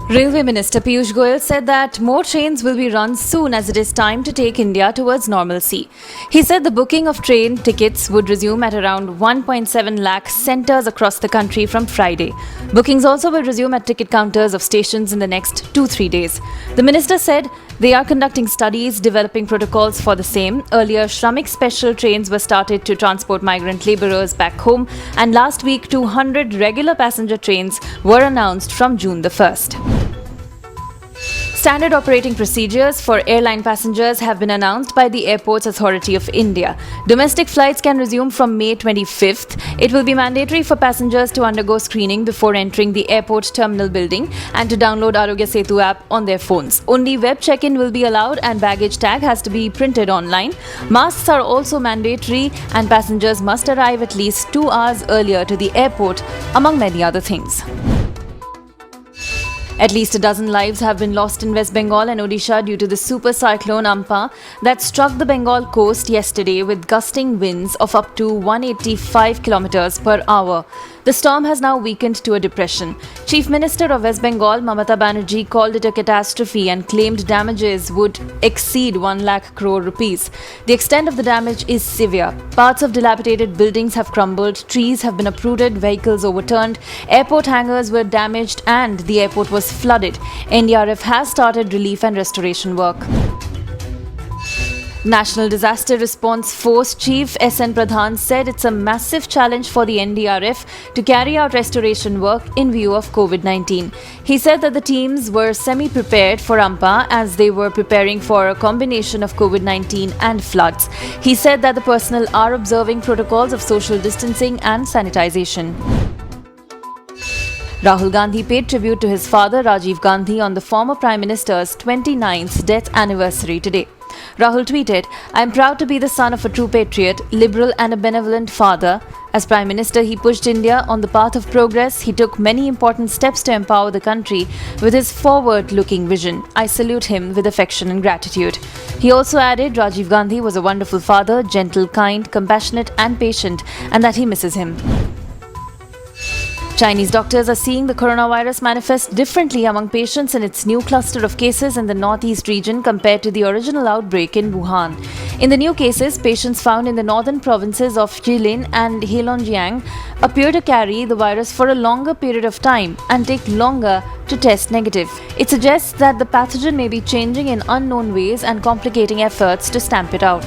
Railway Minister Piyush Goyal said that more trains will be run soon as it is time to take India towards normalcy. He said the booking of train tickets would resume at around 1.7 lakh centres across the country from Friday. Bookings also will resume at ticket counters of stations in the next 2-3 days. The minister said they are conducting studies, developing protocols for the same. Earlier, Shramik special trains were started to transport migrant labourers back home, and last week 200 regular passenger trains were announced from June the 1st. Standard operating procedures for airline passengers have been announced by the Airports Authority of India. Domestic flights can resume from May 25th. It will be mandatory for passengers to undergo screening before entering the airport terminal building and to download Arogya Setu app on their phones. Only web check-in will be allowed and baggage tag has to be printed online. Masks are also mandatory and passengers must arrive at least 2 hours earlier to the airport, among many other things. At least a dozen lives have been lost in West Bengal and Odisha due to the super cyclone Amphan that struck the Bengal coast yesterday with gusting winds of up to 185 km per hour. The storm has now weakened to a depression. Chief Minister of West Bengal, Mamata Banerjee, called it a catastrophe and claimed damages would exceed 1 lakh crore rupees. The extent of the damage is severe. Parts of dilapidated buildings have crumbled, trees have been uprooted, vehicles overturned, airport hangars were damaged and the airport was flooded. NDRF has started relief and restoration work. National Disaster Response Force Chief S.N. Pradhan said it's a massive challenge for the NDRF to carry out restoration work in view of COVID-19. He said that the teams were semi-prepared for Amphan as they were preparing for a combination of COVID-19 and floods. He said that the personnel are observing protocols of social distancing and sanitization. Rahul Gandhi paid tribute to his father Rajiv Gandhi on the former Prime Minister's 29th death anniversary today. Rahul tweeted, "I am proud to be the son of a true patriot, liberal and a benevolent father. As Prime Minister, he pushed India on the path of progress. He took many important steps to empower the country with his forward-looking vision. I salute him with affection and gratitude." He also added Rajiv Gandhi was a wonderful father, gentle, kind, compassionate and patient, and that he misses him. Chinese doctors are seeing the coronavirus manifest differently among patients in its new cluster of cases in the northeast region compared to the original outbreak in Wuhan. In the new cases, patients found in the northern provinces of Jilin and Heilongjiang appear to carry the virus for a longer period of time and take longer to test negative. It suggests that the pathogen may be changing in unknown ways and complicating efforts to stamp it out.